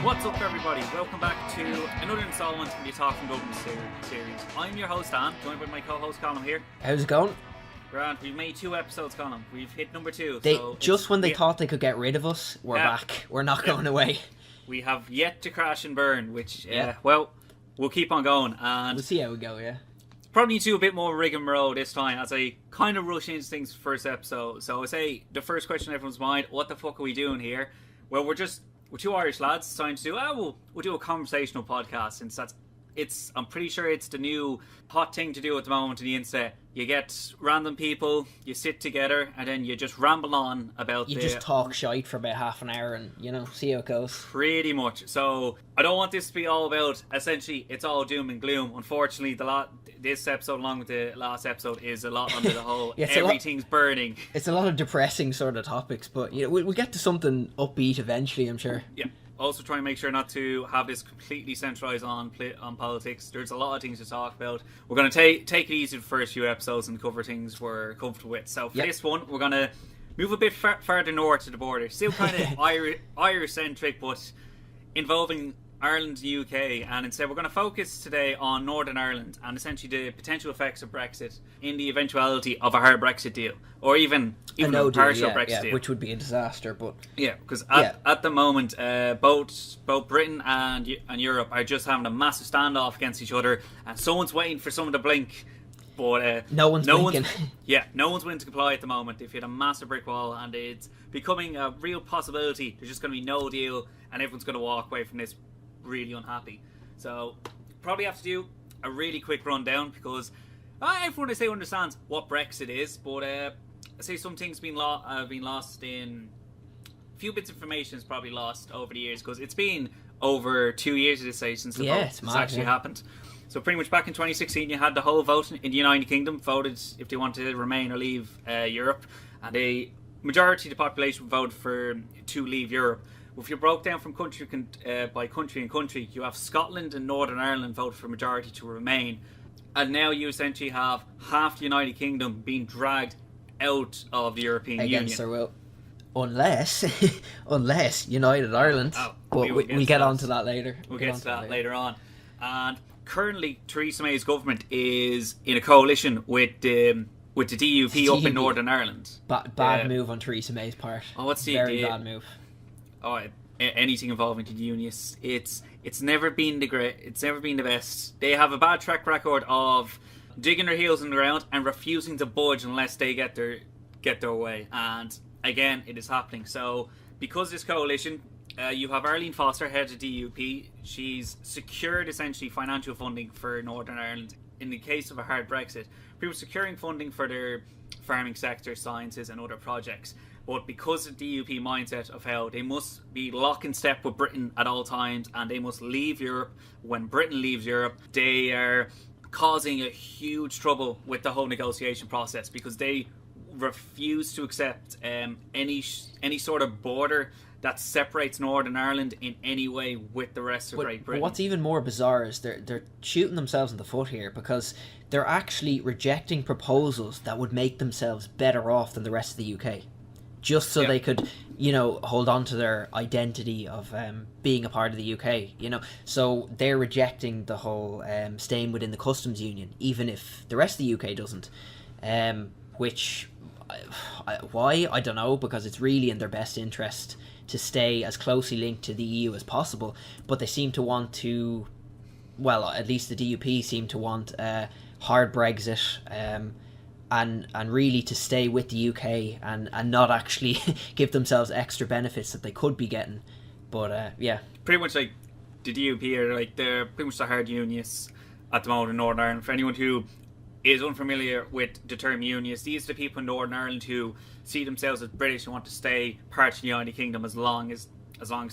What's up, everybody? Welcome back to another installment in the Talk from Dublin series. I'm your host, Dan, joined by my co-host, Colm here. How's it going? Grant, we've made 2 episodes, Colm. We've hit number 2. Just when they thought they could get rid of us, we're back. We're not going away. We have yet to crash and burn, which, well, we'll keep on going. And we'll see how we go, yeah. Probably need to do a bit more rigmarole this time as I kind of rush into things first episode. So I say the first question in everyone's mind, what the fuck are we doing here? Well, we're 2 Irish lads trying to do, we'll do a conversational podcast, since I'm pretty sure it's the new hot thing to do at the moment on the internet. You get random people, you sit together, and then you just ramble on about just talk shite for about half an hour and, see how it goes. Pretty much. So, I don't want this to be all about, essentially, it's all doom and gloom. Unfortunately, this episode, along with the last episode, is a lot under the whole, everything's burning. It's a lot of depressing sort of topics, but we'll get to something upbeat eventually, I'm sure. Yeah. Also try and make sure not to have this completely centralised on politics. There's a lot of things to talk about. We're going to take it easy the first few episodes and cover things we're comfortable with. So for this one, we're going to move a bit further north to the border. Still kind of Irish-centric, but involving Ireland and the UK. And instead we're going to focus today on Northern Ireland and essentially the potential effects of Brexit in the eventuality of a hard Brexit deal. Or even a partial Brexit deal. Which would be a disaster, but... Yeah, because at the moment, both Britain and Europe are just having a massive standoff against each other, and someone's waiting for someone to blink, but no one's blinking. No one's willing to comply at the moment. They've hit a massive brick wall, and it's becoming a real possibility. There's just going to be no deal, and everyone's going to walk away from this really unhappy. So, probably have to do a really quick rundown, because everyone, I say, understands what Brexit is, but... I say some things have been lost in... A few bits of information is probably lost over the years, because it's been over 2 years at this stage since the vote has actually happened. So pretty much back in 2016 you had the whole vote in the United Kingdom voted if they wanted to remain or leave Europe, and a majority of the population voted to leave Europe. Well, if you broke down from country by country and country, you have Scotland and Northern Ireland vote for majority to remain, and now you essentially have half the United Kingdom being dragged out of the European Union. Against their will. Unless United Ireland. But we'll get on to that later. We'll get to that later on. And currently, Theresa May's government is in a coalition with the DUP up in Northern Ireland. Bad move on Theresa May's part. Very bad move. Anything involving the unionists, it's never been the best. They have a bad track record of digging their heels in the ground and refusing to budge unless they get their way. And again, it is happening. So because this coalition, you have Arlene Foster, head of DUP. She's secured essentially financial funding for Northern Ireland in the case of a hard Brexit. People securing funding for their farming sector, sciences and other projects. But because of the DUP mindset of how they must be lock in step with Britain at all times and they must leave Europe, when Britain leaves Europe, they are causing a huge trouble with the whole negotiation process, because they refuse to accept any sort of border that separates Northern Ireland in any way with the rest of Great Britain. But what's even more bizarre is they're shooting themselves in the foot here, because they're actually rejecting proposals that would make themselves better off than the rest of the UK, just so they could, hold on to their identity of being a part of the UK, So they're rejecting the whole staying within the customs union, even if the rest of the UK doesn't. Which, why? I don't know, because it's really in their best interest to stay as closely linked to the EU as possible. But they seem to want to, at least the DUP seem to want hard Brexit, and really to stay with the UK and not actually give themselves extra benefits that they could be getting. But pretty much like the DUP are they're pretty much the hard unionists at the moment in Northern Ireland. For anyone who is unfamiliar with the term unionists, these are the people in Northern Ireland who see themselves as British and want to stay part of the United Kingdom as long as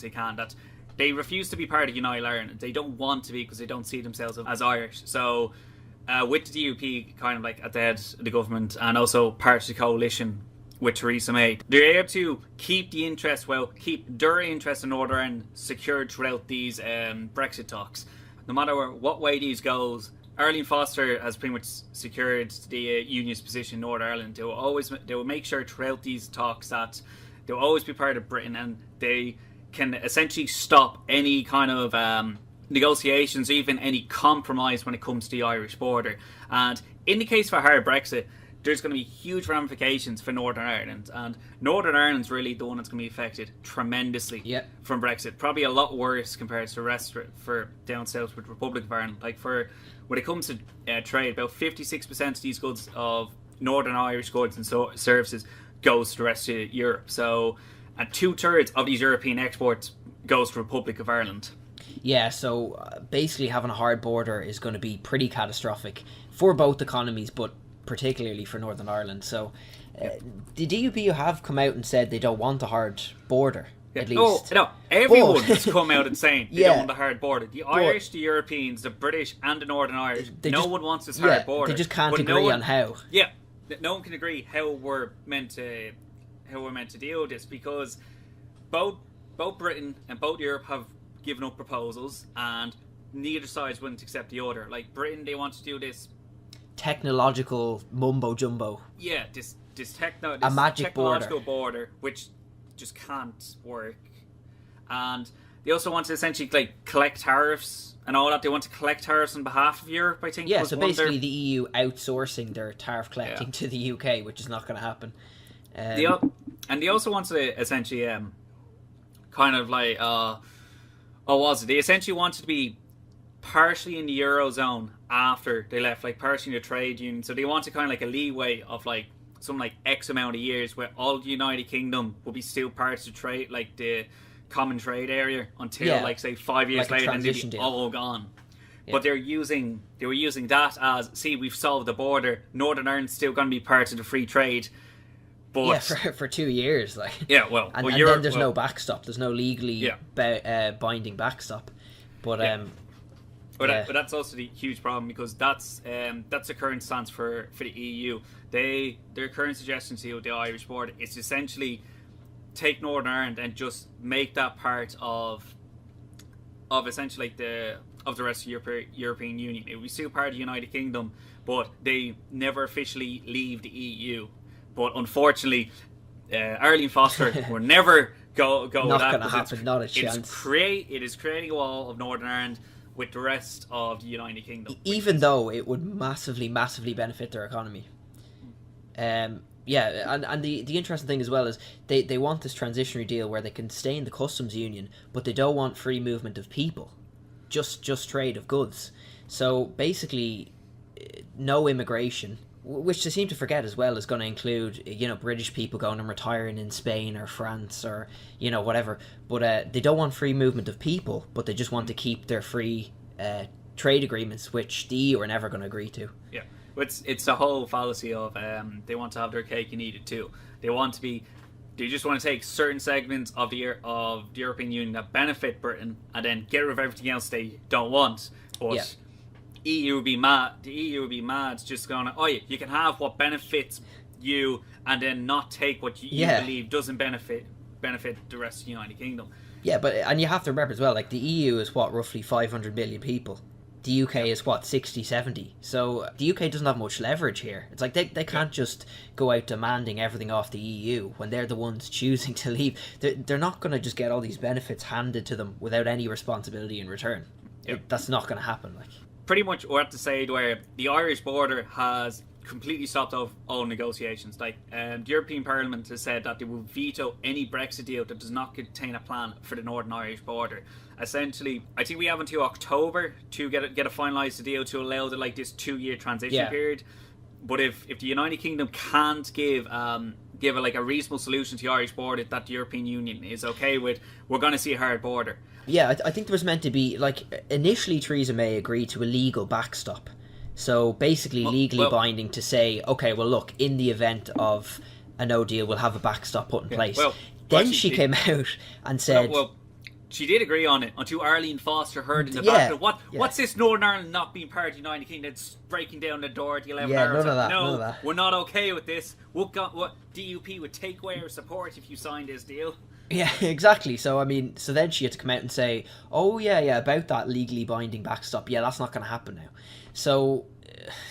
they can. That they refuse to be part of United Ireland. They don't want to be, because they don't see themselves as Irish. So with the DUP kind of at the head of the government and also part of the coalition with Theresa May, they're able to keep their interest in Northern Ireland secured throughout these Brexit talks. No matter what way these goes, Arlene Foster has pretty much secured the union's position in Northern Ireland. They will make sure throughout these talks that they will always be part of Britain, and they can essentially stop any kind of negotiations, even any compromise when it comes to the Irish border. And in the case of a hard Brexit, there's going to be huge ramifications for Northern Ireland, and Northern Ireland's really the one that's going to be affected tremendously from Brexit. Probably a lot worse compared to the rest for down south with Republic of Ireland. Like when it comes to trade, about 56% of these goods of Northern Irish goods and services goes to the rest of Europe. So, and 2/3 of these European exports goes to Republic of Ireland. Yeah, so basically having a hard border is going to be pretty catastrophic for both economies, but particularly for Northern Ireland. So the DUP have come out and said they don't want a hard border, at least. Oh, no, everyone has come out and saying they don't want a hard border. The Irish, the Europeans, the British and the Northern Irish, one wants this hard border. They just can't agree on how. Yeah, no one can agree how we're meant to deal with this, because both Britain and both Europe have given up proposals, and neither side's willing to accept the other. Like Britain, they want to do this technological mumbo jumbo. Yeah, this a magic technological border, which just can't work. And they also want to essentially collect tariffs and all that. They want to collect tariffs on behalf of Europe, I think. Yeah, so basically the EU outsourcing their tariff collecting to the UK, which is not going to happen. They also want to essentially kind of like they essentially wanted to be partially in the Eurozone after they left, like partially in the trade union. So they wanted kind of like a leeway of like something like X amount of years where all the United Kingdom will be still parts of trade, like the common trade area, until like say 5 years later and they'll be all gone. Yeah. But they were using that as, see, we've solved the border. Northern Ireland's still going to be part of the free trade. But for 2 years, like and then there's no backstop. There's no legally binding backstop. But But that's also the huge problem, because that's the current stance for the EU. Their current suggestion to the Irish border is to essentially take Northern Ireland and just make that part of essentially like the rest of the European Union. It will be still part of the United Kingdom, but they never officially leave the EU. But unfortunately, Arlene Foster will never go not with that. Not going to happen. Not a chance. It is creating a wall of Northern Ireland with the rest of the United Kingdom. Even though it would massively benefit their economy. And the interesting thing as well is they want this transitionary deal where they can stay in the customs union, but they don't want free movement of people, just trade of goods. So basically, no immigration, which they seem to forget as well is going to include, British people going and retiring in Spain or France or, whatever. But they don't want free movement of people, but they just want to keep their free trade agreements, which the EU are never going to agree to. Yeah, it's the whole fallacy of they want to have their cake and eat it too. They just want to take certain segments of the European Union that benefit Britain and then get rid of everything else they don't want. But EU would be mad. The EU would be mad, just going, you can have what benefits you, and then not take what you believe doesn't benefit the rest of the United Kingdom. Yeah, and you have to remember as well, like the EU is roughly 500 million people. The UK is 60, 70. So the UK doesn't have much leverage here. It's like they can't just go out demanding everything off the EU when they're the ones choosing to leave. They're not going to just get all these benefits handed to them without any responsibility in return. That's not going to happen. Like, pretty much we're at the stage where the Irish border has completely stopped all negotiations. Like the European Parliament has said that they will veto any Brexit deal that does not contain a plan for the Northern Irish border. Essentially, I think we have until October to get a finalised deal to allow this 2-year transition period. But if the United Kingdom can't give a reasonable solution to the Irish border that the European Union is okay with, we're going to see a hard border. Yeah, I think there was meant to be, initially Theresa May agreed to a legal backstop. So basically legally binding to say, okay, well look, in the event of a no deal, we'll have a backstop put in place. Then she came out and said... she did agree on it until Arlene Foster heard in the back. What's this Northern Ireland not being part of the United Kingdom? It's breaking down the door at the 11 hours. None of that. We're not okay with this. What DUP would take away our support if you signed this deal? Yeah, exactly. So then she had to come out and say, about that legally binding backstop. Yeah, that's not going to happen now. So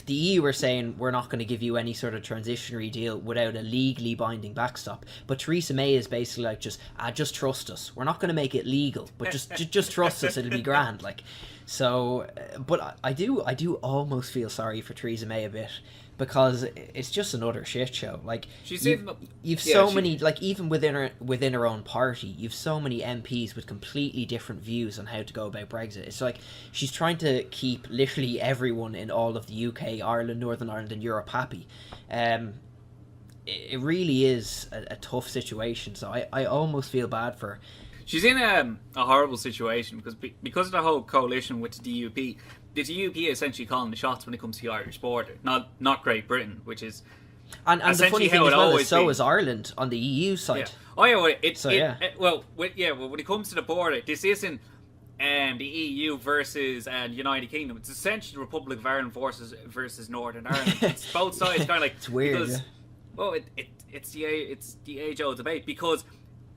the EU are saying we're not going to give you any sort of transitionary deal without a legally binding backstop. But Theresa May is basically like, just trust us. We're not going to make it legal, but just trust us. It'll be grand. Like, so, but I do almost feel sorry for Theresa May a bit, because it's just another shit show. Like, you've so many, like, even within her own party, you've so many MPs with completely different views on how to go about Brexit. It's like she's trying to keep literally everyone in all of the UK, Ireland, Northern Ireland, and Europe happy. It really is a tough situation. So I almost feel bad for her. She's in a horrible situation because of the whole coalition with the DUP. The DUP is essentially calling the shots when it comes to the Irish border, not Great Britain, which is and the funny thing as well is so is Ireland on the EU side. Yeah. Oh yeah, well, when it comes to the border, this isn't the EU versus the United Kingdom. It's essentially the Republic of Ireland versus Northern Ireland. It's both sides kind of like it's weird. Because, well, it's the age-old debate, because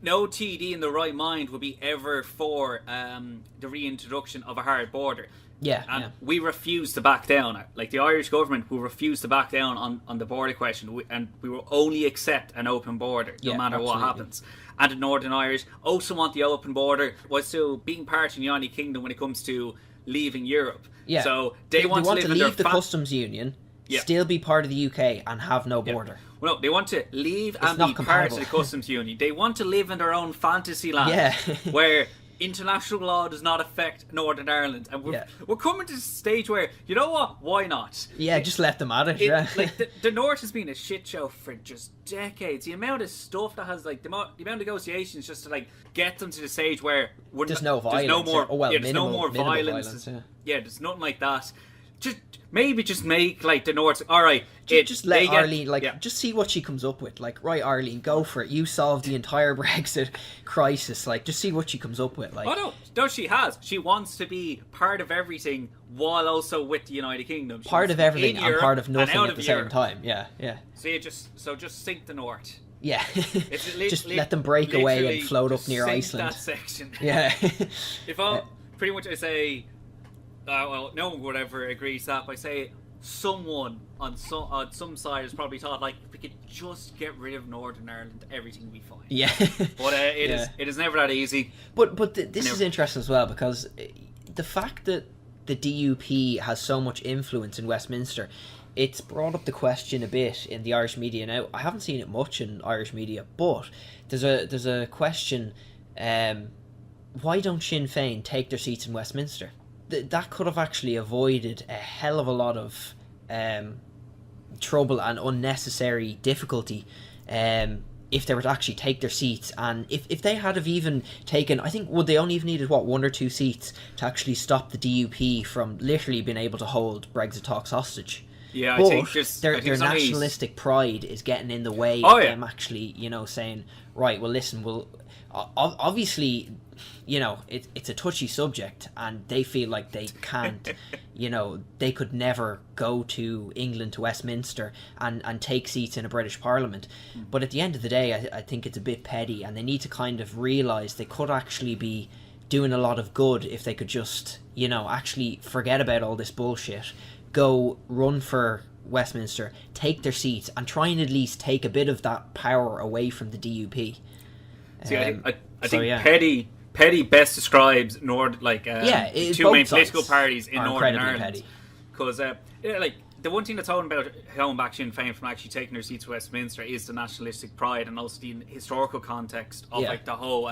no TD in the right mind would be ever for the reintroduction of a hard border. Yeah, and we refuse to back down. Like, the Irish government will refuse to back down on the border question, and we will only accept an open border, no matter what happens. And the Northern Irish also want the open border while still being part of the United Kingdom when it comes to leaving Europe. Yeah. So they want to leave the customs union, still be part of the UK, and have no border. Well, no, they want to leave and be part of the customs union. They want to live in their own fantasy land where international law does not affect Northern Ireland. And we're coming to a stage where, you know what, why not? Yeah, just let them at it. Like, the North has been a shit show for just decades. The amount of stuff that has, like, the amount of negotiations just to, like, get them to the stage where there's no violence. There's no more violence. There's nothing like that. Just make, like, the North, alright, just let Arlene, just see what she comes up with. Like, right, Arlene, go for it. You solved the entire Brexit crisis. Like, just see what she comes up with. Like, no, she has. She wants to be part of everything while also with the United Kingdom. Part of everything and part of nothing at the same time. Yeah. So just sink the North. Yeah, just let them break away and float up near Iceland. That section. Yeah. If pretty much I say, well, no one would ever agree to that. But I say someone on some side has probably thought, like, if we could just get rid of Northern Ireland, everything would be fine. Yeah, but it is never that easy. But this is interesting as well, because the fact that the DUP has so much influence in Westminster, it's brought up the question a bit in the Irish media. Now, I haven't seen it much in Irish media, but there's a question: why don't Sinn Féin take their seats in Westminster? That could have actually avoided a hell of a lot of trouble and unnecessary difficulty if they were to actually take their seats. And if they had have even taken, I think, would they only have needed, one or two seats to actually stop the DUP from literally being able to hold Brexit talks hostage. Yeah, but I think their nationalistic pride is getting in the way of them actually, saying, right, well, listen, obviously, it's a touchy subject, and they feel like they can't, they could never go to England, to Westminster, and take seats in a British Parliament. But at the end of the day, I think it's a bit petty, and they need to kind of realise they could actually be doing a lot of good if they could just, actually forget about all this bullshit, go run for Westminster, take their seats, and try and at least take a bit of that power away from the DUP. I think petty best describes two main political parties in Northern Ireland. Because the one thing that's holding back Sinn Féin from actually taking their seats to Westminster is the nationalistic pride, and also the historical context of the whole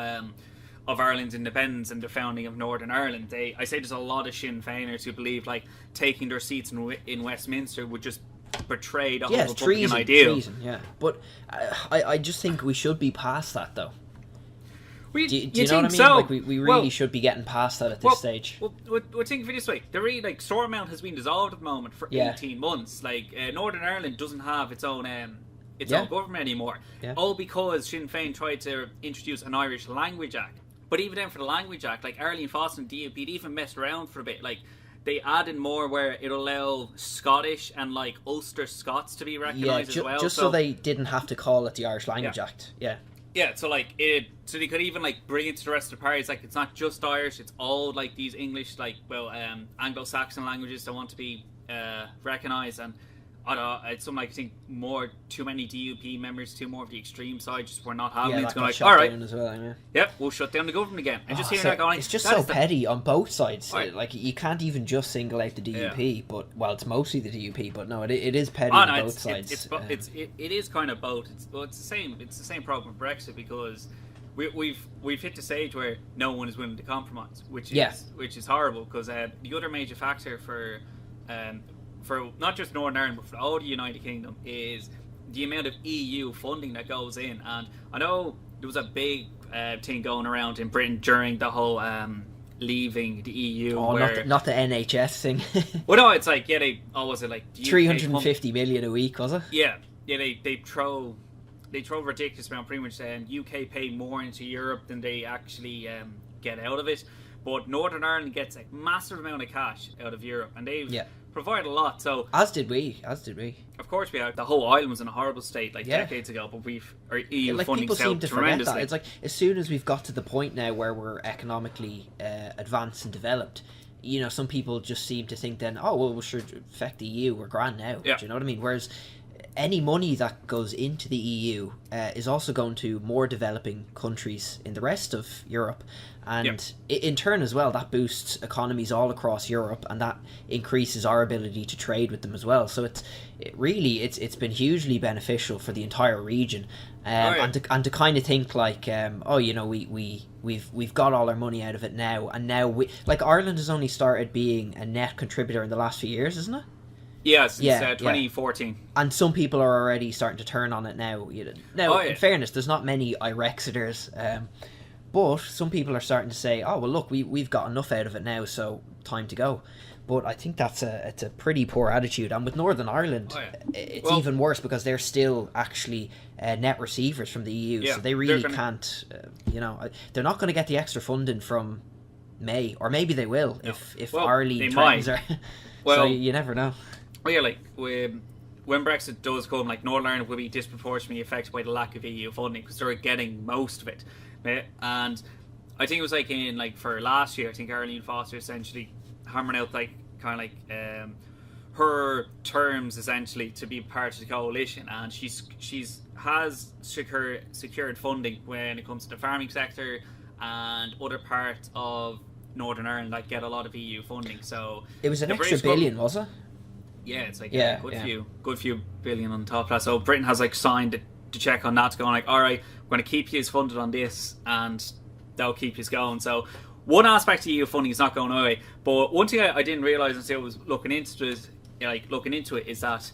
of Ireland's independence and the founding of Northern Ireland. I say there's a lot of Sinn Féiners who believe like taking their seats in Westminster would just betray the whole Republican ideal. Treason, yeah. But I just think we should be past that, though. Do you know what I mean? So? Like we really should be getting past that at this stage. Well, think of it this way: the Stormont has been dissolved at the moment for 18 months. Like Northern Ireland doesn't have its own government anymore, all because Sinn Féin tried to introduce an Irish Language Act. But even then, for the Language Act, like Arlene Foster and DUP even messed around for a bit. Like they added more where it'll allow Scottish and like Ulster Scots to be recognised as well. Just so they didn't have to call it the Irish Language Act. Yeah. Yeah, so so they could even like bring it to the rest of the parties. Like it's not just Irish; it's all like these English, Anglo-Saxon languages that want to be recognise, and I don't know, it's something like I think too many DUP members, too more of the extreme side, just were not having it. It's going like, all right, as well, yeah. Yep, we'll shut down the government again. And just hearing that going, it's just so petty on both sides. Right. Like you can't even just single out the DUP, but it's mostly the DUP. But no, it is petty on both sides. It is kind of both. It's the same. It's the same problem with Brexit, because we've hit the stage where no one is willing to compromise, which is horrible. Because the other major factor for not just Northern Ireland but for all the United Kingdom is the amount of EU funding that goes in. And I know there was a big thing going around in Britain during the whole leaving the EU. Not the NHS thing. Well, no, it's like was it like 350 million a week, was it? Yeah. They throw ridiculous amount. Pretty much, UK pay more into Europe than they actually get out of it. But Northern Ireland gets a massive amount of cash out of Europe, and they've provided a lot. So as did we. Of course, we have. The whole island was in a horrible state decades ago, but our EU funding's helped tremendously. It's like as soon as we've got to the point now where we're economically advanced and developed, some people just seem to think then, oh well, we should affect the EU. We're grand now. Yeah. Do you know what I mean? Whereas any money that goes into the EU is also going to more developing countries in the rest of Europe, and in turn as well, that boosts economies all across Europe, and that increases our ability to trade with them as well. So it's been hugely beneficial for the entire region, and to kind of think like, we've got all our money out of it now, and now Ireland has only started being a net contributor in the last few years, isn't it? Yeah, since 2014. And some people are already starting to turn on it now. In fairness, there's not many Irexiters, but some people are starting to say, oh, well, look, we've got enough out of it now, so time to go. But I think it's a pretty poor attitude. And with Northern Ireland, it's even worse, because they're still actually net receivers from the EU, so they really can't, they're not going to get the extra funding from May, or maybe they will if Ireland trends are... so you never know. Well, yeah, when Brexit does come, Northern Ireland will be disproportionately affected by the lack of EU funding, because they're getting most of it. And I think it was for last year, I think Arlene Foster essentially hammering out her terms essentially to be part of the coalition, and has secured funding when it comes to the farming sector and other parts of Northern Ireland that get a lot of EU funding. So it was an extra billion, was it? Yeah, it's good few billion on top of that. So Britain has signed the check on that, going all right, we're going to keep you funded on this, and that'll keep you going. So one aspect of EU funding is not going away. But one thing I didn't realise until I was looking into it is that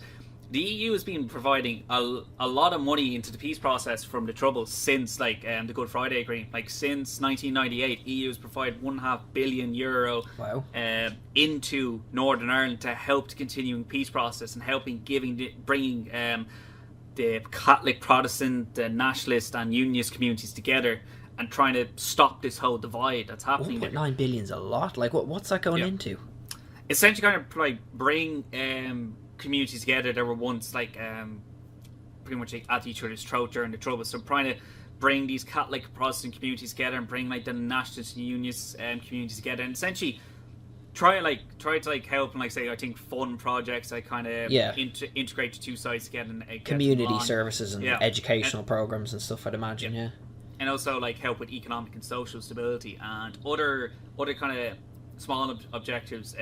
the EU has been providing a lot of money into the peace process from the Troubles since the Good Friday Agreement. Since 1998, EU has provided €1.5 billion into Northern Ireland to help the continuing peace process and bringing the Catholic, Protestant, the nationalist and unionist communities together and trying to stop this whole divide that's happening. 1.9 billion is a lot. What's that going into? Essentially, kind of bring communities together that were once pretty much at each other's throat during the Troubles. So trying to bring these Catholic, Protestant communities together and bring the nationalist and unionist communities together, and essentially try to help and I think fund projects that kind of integrate the two sides together and community services and educational programs and stuff, I'd imagine. And also help with economic and social stability, and other kind of small objectives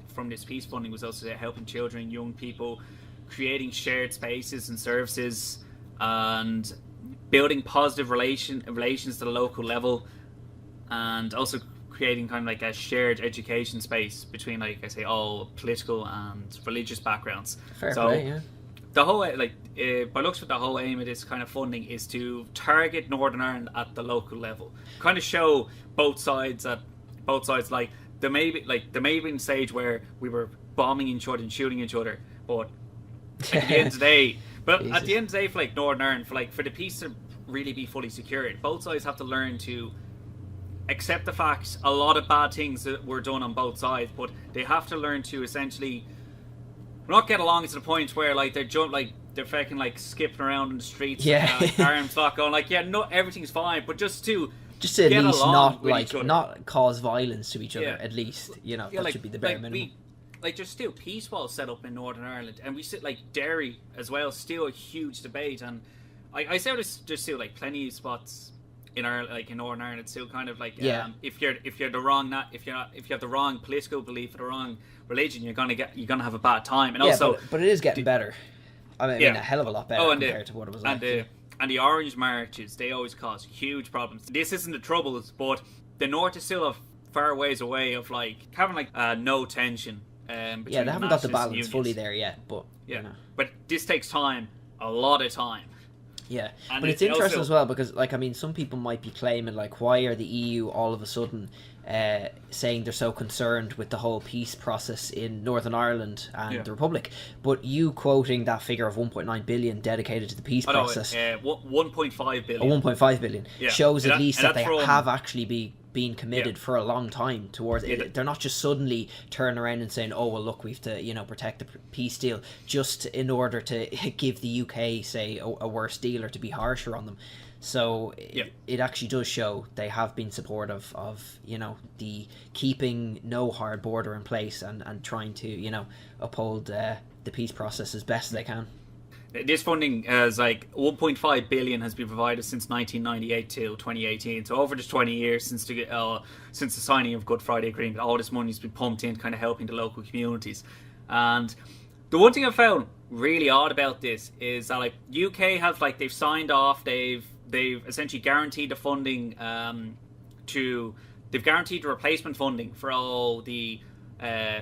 from this peace funding was also helping children and young people, creating shared spaces and services, and building positive relations to the local level, and also creating kind of a shared education space between all political and religious backgrounds. Fair play, yeah. The whole by looks of the whole aim of this kind of funding is to target Northern Ireland at the local level, kind of show both sides there may be a stage where we were bombing each other and shooting each other, but at the end of the day, for Northern Ireland, for the peace to really be fully secured, both sides have to learn to accept the fact a lot of bad things that were done on both sides, but they have to learn to essentially not get along to the point where they're fucking skipping around in the streets, arms locked, going no, everything's fine, but just at least not cause violence to each other. At least that should be the bare minimum. like there's still peace walls set up in Northern Ireland, and we sit like Derry as well, still a huge debate. And I say there's still like plenty of spots in Ireland, like in Northern Ireland, it's still kind of like if you're the wrong if you have the wrong political belief or the wrong religion, you're gonna have a bad time. And also, but it is getting better. I mean, a hell of a lot better compared to what it was like. And the orange marches, they always cause huge problems. This isn't the Troubles, but the North is still a far ways away of like having like no tension. Between they haven't got the balance unions. fully there yet, but but this takes time, a lot of time. Yeah, and but it's interesting as well because, like, I mean, some people might be claiming, like, why are the EU all of a sudden saying they're so concerned with the whole peace process in Northern Ireland and the Republic? But you quoting that figure of 1.9 billion dedicated to the peace process, 1.5 billion, 1.5 billion shows at least that they have actually been committed for a long time towards it. They're not just suddenly turning around and saying, oh well, look, we've to protect the peace deal just in order to give the UK, say, a worse deal or to be harsher on them. So it actually does show they have been supportive of the keeping no hard border in place and trying to uphold the peace process as best they can. This funding is like 1.5 billion has been provided since 1998 till 2018. So over just 20 years since the signing of Good Friday Agreement, all this money has been pumped in, kind of helping the local communities. And the one thing I found really odd about this is that like UK have they've signed off, they've essentially guaranteed the funding they've guaranteed the replacement funding for all the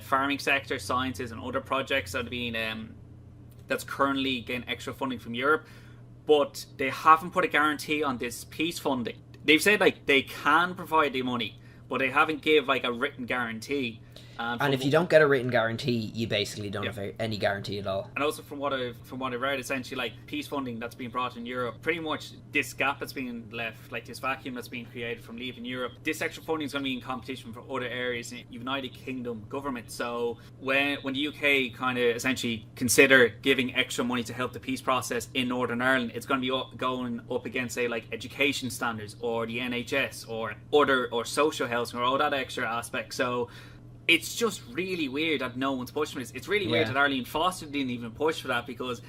farming sector, sciences, and other projects that have been. That's currently getting extra funding from Europe, but they haven't put a guarantee on this peace funding. They've said they can provide the money, but they haven't give a written guarantee. And if you don't get a written guarantee, you basically don't have any guarantee at all. And also from what I've read, essentially peace funding that's being brought in Europe, pretty much this gap that's being left, this vacuum that's being created from leaving Europe, this extra funding is going to be in competition for other areas in United Kingdom government. So when the UK kind of essentially consider giving extra money to help the peace process in Northern Ireland, it's going to be going up against say education standards or the NHS or social housing or all that extra aspect. So it's just really weird that no one's pushing for this. It's really weird that Arlene Foster didn't even push for that because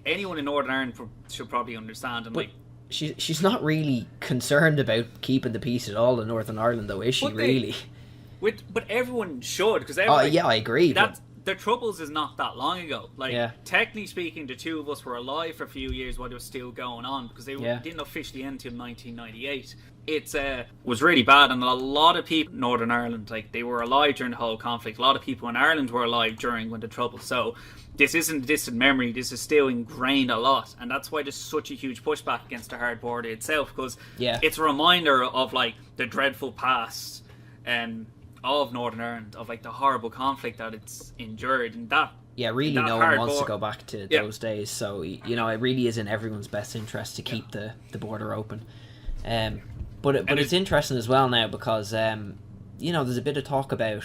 anyone in Northern Ireland should probably understand. And but she's not really concerned about keeping the peace at all in Northern Ireland, though, is she? Really? But everyone should, because I agree. The Troubles is not that long ago. Technically speaking, the two of us were alive for a few years while it was still going on because they didn't officially end until 1998. It was really bad, and a lot of people in Northern Ireland, they were alive during the whole conflict. A lot of people in Ireland were alive during the Troubles. So this isn't a distant memory. This is still ingrained a lot, and that's why there's such a huge pushback against the hard border itself, because it's a reminder of the dreadful past of Northern Ireland, of the horrible conflict that it's endured, and that really no one wants to go back to those days. So it really is in everyone's best interest to keep the border open. But it's interesting as well now because there's a bit of talk about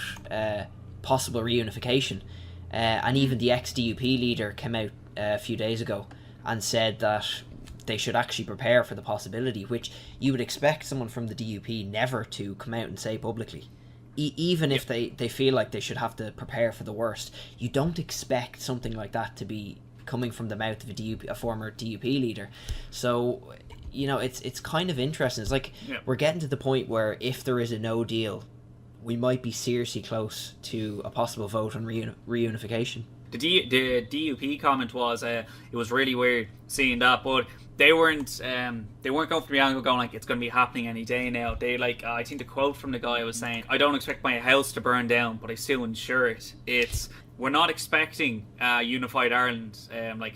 possible reunification, and even the ex-DUP leader came out a few days ago and said that they should actually prepare for the possibility, which you would expect someone from the DUP never to come out and say publicly. Even if they feel like they should have to prepare for the worst, you don't expect something like that to be coming from the mouth of a former DUP leader. So it's kind of interesting. It's we're getting to the point where if there is a no deal, we might be seriously close to a possible vote on reunification. The DUP comment was it was really weird seeing that, but they weren't going from the angle going it's going to be happening any day now. They I think the quote from the guy was saying, "I don't expect my house to burn down, but I still insure it." We're not expecting unified Ireland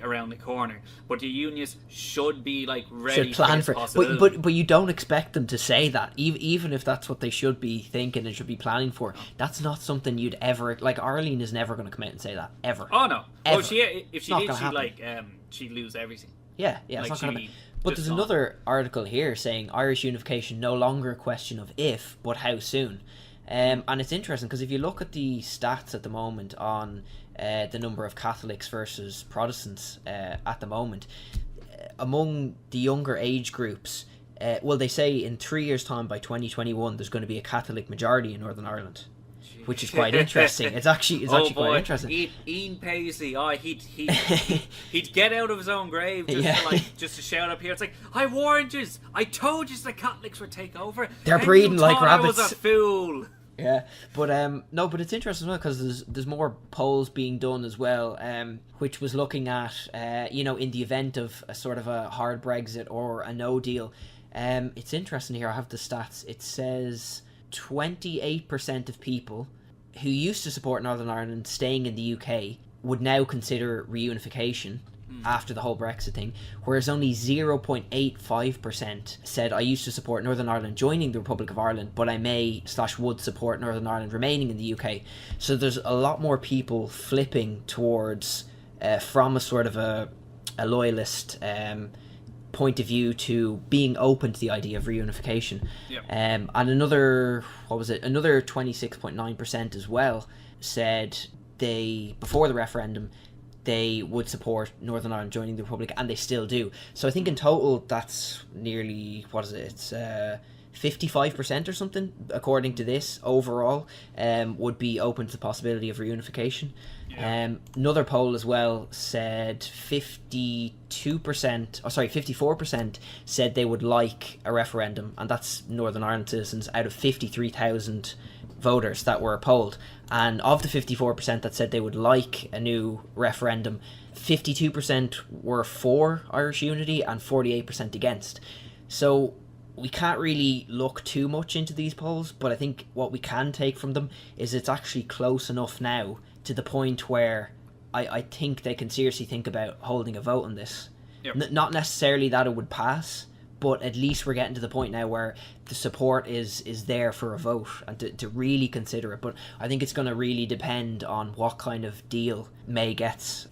around the corner, but the unions should be ready. Should plan for it, but you don't expect them to say that, even if that's what they should be thinking and should be planning for. That's not something you'd ever Arlene is never going to come out and say that ever. Oh no! Ever. Well, if she did, she'd lose everything. Yeah, it's not going to. But there's another article here saying Irish unification no longer a question of if, but how soon. And it's interesting because if you look at the stats at the moment on the number of Catholics versus Protestants at the moment, among the younger age groups, they say in 3 years' time by 2021 there's going to be a Catholic majority in Northern Ireland. which is quite interesting. It's actually quite interesting. Ian Paisley, he'd get out of his own grave just to shout up here. It's like, I warned you, I told you the Catholics would take over. They're breeding like rabbits. I was a fool. Yeah, but no, but it's interesting as well because there's more polls being done as well, which was looking at in the event of a sort of a hard Brexit or a no deal. It's interesting here. I have the stats. It says 28% of people who used to support Northern Ireland staying in the UK would now consider reunification after the whole Brexit thing, whereas only 0.85% said, I used to support Northern Ireland joining the Republic of Ireland, but I may/would support Northern Ireland remaining in the UK. So there's a lot more people flipping towards from a sort of a loyalist point of view to being open to the idea of reunification. Yep. And another 26.9% as well said before the referendum they would support Northern Ireland joining the Republic, and they still do. So I think in total that's nearly, it's 55% or something, according to this, overall, would be open to the possibility of reunification. Yeah. Another poll as well said 54% said they would like a referendum, and that's Northern Ireland citizens out of 53,000 voters that were polled. And of the 54% that said they would like a new referendum, 52% were for Irish unity and 48% against. So we can't really look too much into these polls, but I think what we can take from them is it's actually close enough now to the point where I think they can seriously think about holding a vote on this. Yep. Not necessarily that it would pass, but at least we're getting to the point now where the support is there for a vote and to really consider it. But I think it's going to really depend on what kind of deal May gets,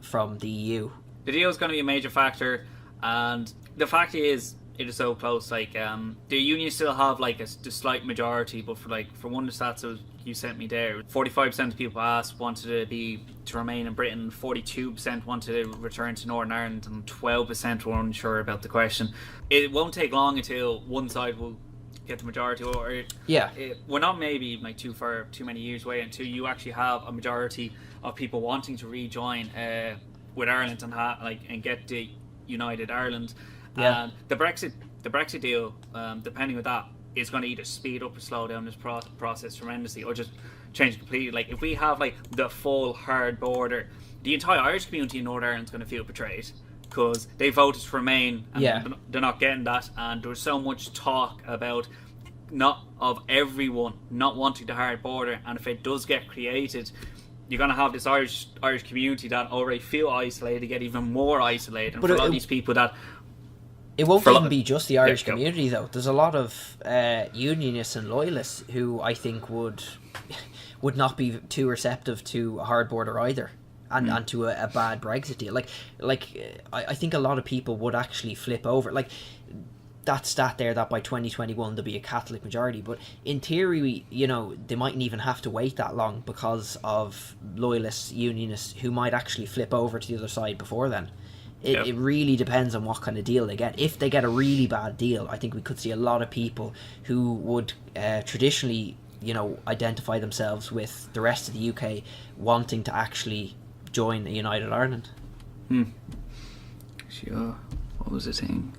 from the EU. The deal is going to be a major factor, and the fact is, it is so close. The unions still have a slight majority, but for one of the stats that you sent me there, 45% of people asked wanted to remain in Britain, 42% wanted to return to Northern Ireland, and 12% were unsure about the question. It won't take long until one side will get the majority, or we're not maybe too many years away until you actually have a majority of people wanting to rejoin with Ireland and get the United Ireland. Yeah. The Brexit deal, depending on that, is going to either speed up or slow down this process tremendously, or just change it completely. If we have the full hard border, the entire Irish community in Northern Ireland is going to feel betrayed because they voted to remain, and they're not getting that. And there's so much talk about everyone not wanting the hard border, and if it does get created, you're going to have this Irish community that already feel isolated get even more isolated, and for a lot of these people that. It won't even be just the Irish community, though. There's a lot of unionists and loyalists who I think would not be too receptive to a hard border either, and to a bad Brexit deal. I think a lot of people would actually flip over. That stat there that by 2021 there'll be a Catholic majority, but in theory, they mightn't even have to wait that long because of loyalists, unionists who might actually flip over to the other side before then. It really depends on what kind of deal they get. If they get a really bad deal, I think we could see a lot of people who would traditionally, identify themselves with the rest of the UK wanting to actually join a United Ireland. Sure. What was the thing?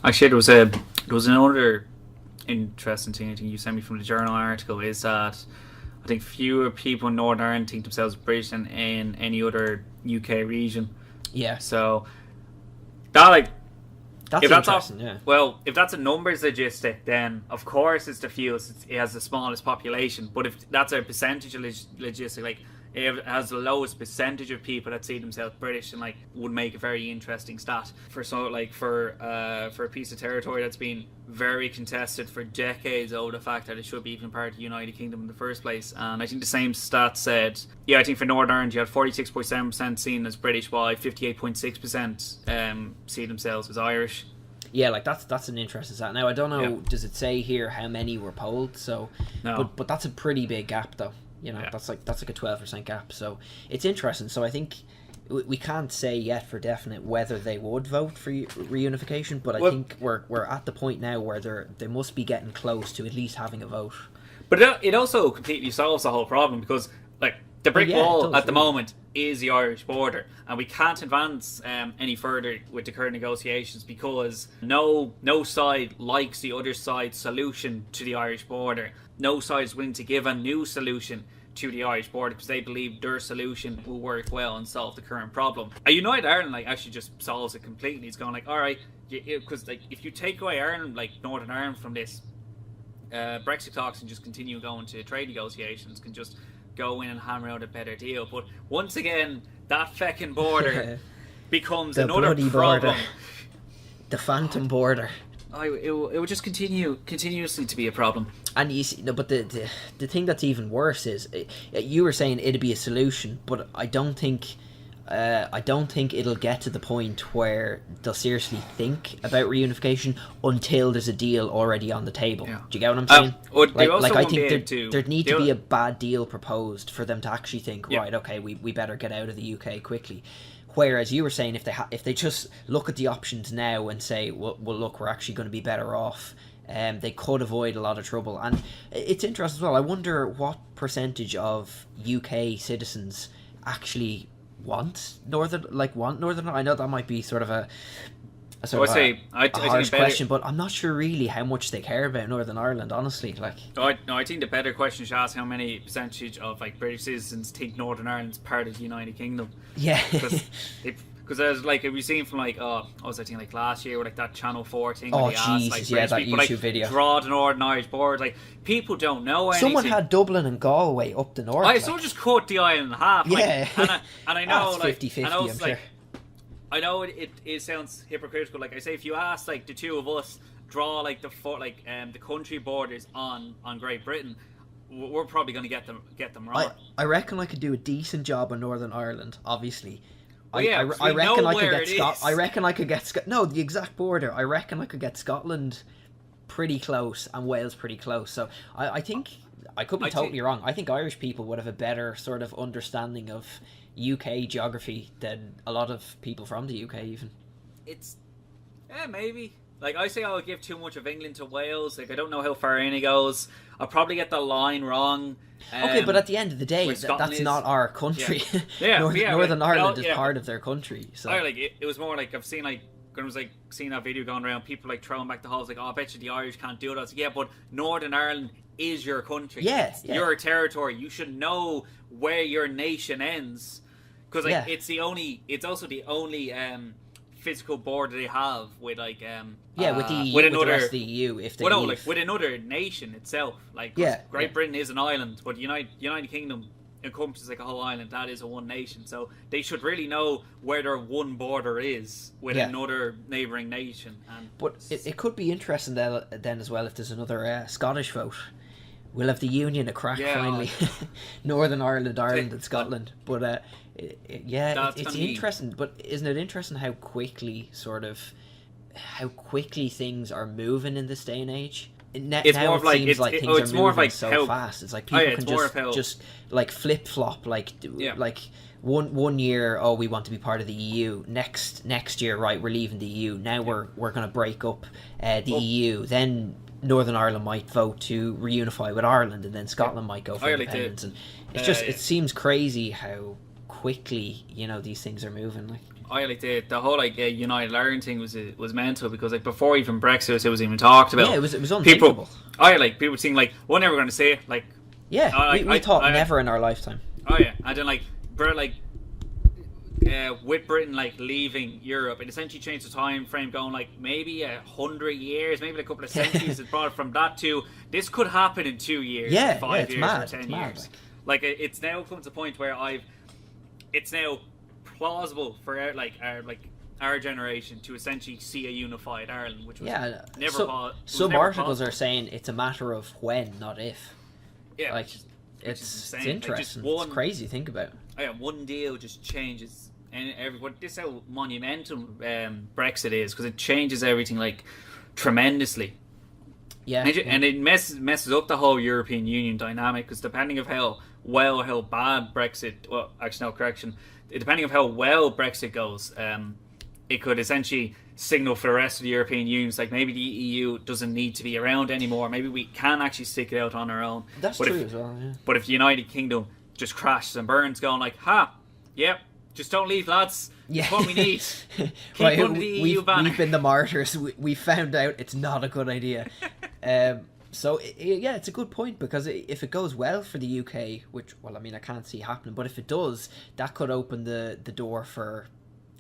Actually, there was another interesting thing I think you sent me from the Journal article, is that I think fewer people in Northern Ireland think themselves British than in any other UK region. Yeah. So that's interesting. Well, if that's a numbers logistic, then of course it's the fewest. It has the smallest population. But if that's a percentage logistic, it has the lowest percentage of people that see themselves British, and would make a very interesting stat for for a piece of territory that's been very contested for decades over the fact that it should be even part of the United Kingdom in the first place. And I think the same stat said, I think for Northern Ireland you had 46.7% seen as British, while 58.6% see themselves as Irish. Yeah, that's an interesting stat. Now I don't know, does it say here how many were polled? So, no. But that's a pretty big gap though. That's like a 12% gap. So it's interesting. So I think we can't say yet for definite whether they would vote for reunification, but I Well, think we're at the point now where they must be getting close to at least having a vote. But it also completely solves the whole problem because, like, the brick wall at the moment is the Irish border, and we can't advance any further with the current negotiations because no side likes the other side's solution to the Irish border. No side is willing to give a new solution to the Irish border because they believe their solution will work well and solve the current problem. A United Ireland actually just solves it completely. It's going like, all right, because if you take away Ireland, like Northern Ireland, from this Brexit talks and just continue going to trade negotiations, can just go in and hammer out a better deal. But once again, that feckin' border becomes the another bloody problem. Border. The phantom border. It will just continuously to be a problem. And you see, no, but the thing that's even worse is you were saying it'd be a solution, but I don't think it'll get to the point where they'll seriously think about reunification until there's a deal already on the table. Yeah. Do you get what I'm saying? I think there'd need to be a bad deal proposed for them to actually think, right, okay, we better get out of the UK quickly. Whereas you were saying if they just look at the options now and say, well look, we're actually going to be better off, they could avoid a lot of trouble. And it's interesting as well. I wonder what percentage of UK citizens actually want Northern. I know that might be sort of a harsh question, but I'm not sure really how much they care about Northern Ireland, honestly. I think the better question should ask how many percentage of British citizens think Northern Ireland's part of the United Kingdom. Yeah. Because there's have you seen from last year with that Channel 4 thing? Oh where they Jesus, that people, YouTube video. Draw the Northern Irish border. People don't know anything. Someone had Dublin and Galway up the north. Someone just cut the island in half. Yeah. And I know 50-50, I'm sure. I know it sounds hypocritical. Like I say, if you ask the two of us draw the country borders on Great Britain, we're probably going to get them wrong. I reckon I could do a decent job on Northern Ireland. Obviously, I reckon I could get Scotland. I reckon I could get the exact border. I reckon I could get Scotland pretty close and Wales pretty close. So I think I could be totally wrong. I think Irish people would have a better sort of understanding of UK geography than a lot of people from the UK even. It's maybe. I say I'll give too much of England to Wales. I don't know how far in it goes. I'll probably get the line wrong. Okay, but at the end of the day, that's not our country. Yeah. Northern Ireland is part of their country. So it was more I've seen seeing that video going around, people throwing back the halls I bet you the Irish can't do that. But Northern Ireland is your country. Yes, your territory. You should know where your nation ends, because it's also the only physical border they have with with the EU, with the rest of the EU if they leave. With another nation itself. Great Britain is an island, but United Kingdom encompasses a whole island. That is a one nation, so they should really know where their one border is with another neighbouring nation. But it could be interesting then as well if there's another Scottish vote. We'll have the union a crack finally. Northern Ireland, and Scotland. But it's interesting. But isn't it interesting how quickly things are moving in this day and age? It's more of things are moving so fast. It's people can just flip flop. One year, we want to be part of the EU. Next year, right, we're leaving the EU. Now we're going to break up the EU. Then Northern Ireland might vote to reunify with Ireland, and then Scotland might go for independence. And it's it seems crazy how quickly these things are moving. The whole United Ireland thing was mental because before even Brexit it was even talked about. Yeah, it was unthinkable. People think we're never going to say it. We thought never in our lifetime. Oh yeah, and then with Britain leaving Europe, it essentially changed the time frame, going maybe 100 years, maybe a couple of centuries. It brought it from that to this could happen in 2 years, 5 years, mad. or 10 years. It's now come to the point where it's now plausible for our generation to essentially see a unified Ireland, which was never possible. Some articles are saying it's a matter of when, not if. Yeah, it's interesting. It's crazy to think about. One deal just changes, and this is how monumental Brexit is, because it changes everything tremendously. Yeah, and it messes up the whole European Union dynamic, because depending of how bad Brexit, well, actually no, correction, depending on how well Brexit goes, it could essentially signal for the rest of the European Union, like maybe the EU doesn't need to be around anymore. Maybe we can actually stick it out on our own. That's true as well, yeah. But if the United Kingdom just crashes and burns, going like, yep, just don't leave, lads. Yeah. That's what we need. Keep right, under the EU banner. We've been the martyrs. We found out it's not a good idea. So, yeah, it's a good point, because if it goes well for the UK, which, well, I mean, I can't see happening, but if it does, that could open the door for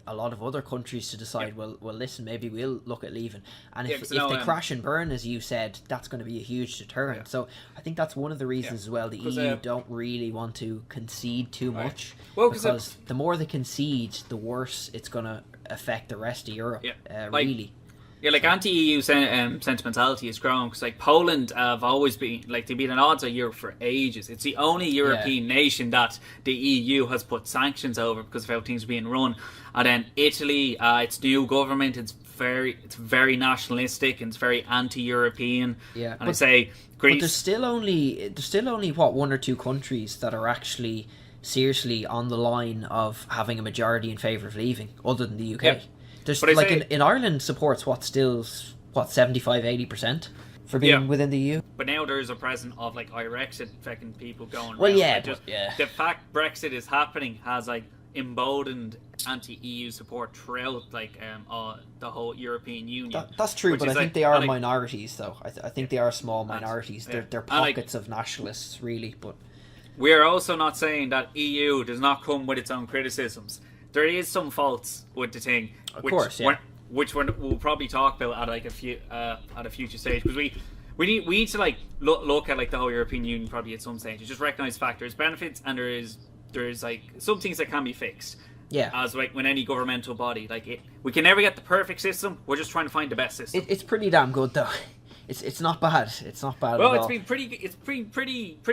a lot of other countries to decide, well, listen, maybe we'll look at leaving. And if they crash and burn, as you said, that's going to be a huge deterrent. Yeah. So I think that's one of the reasons as well the EU don't really want to concede too much. Well, because the more they concede, the worse it's going to affect the rest of Europe, really. Yeah, like anti-EU sentimentality is growing, because like Poland have always been, like, they've been at odds with Europe for ages. It's the only European nation that the EU has put sanctions over because of how things are being run. And then Italy, its new government, it's very nationalistic and it's very anti-European. Yeah, and I say Greece. But there's still only what, one or two countries that are actually seriously on the line of having a majority in favour of leaving, other than the UK. Yeah. There's like in Ireland supports 75-80% for being within the EU. But now there is a presence of like Irexit fucking people going. Well, around. The fact Brexit is happening has like emboldened anti-EU support throughout like the whole European Union. That's true, but I think they are minorities, though. I think they are small minorities. They're pockets of nationalists, really. But we are also not saying that EU does not come with its own criticisms. There is some faults with the thing, which we'll probably talk about at like a future stage, because we need to like look at like the whole European Union probably at some stage. Just recognise factors, benefits, and there's like some things that can be fixed. Yeah. As like when any governmental body, we can never get the perfect system. We're just trying to find the best system. It's pretty damn good though. It's not bad. It's not bad. Well, at it's all. been pretty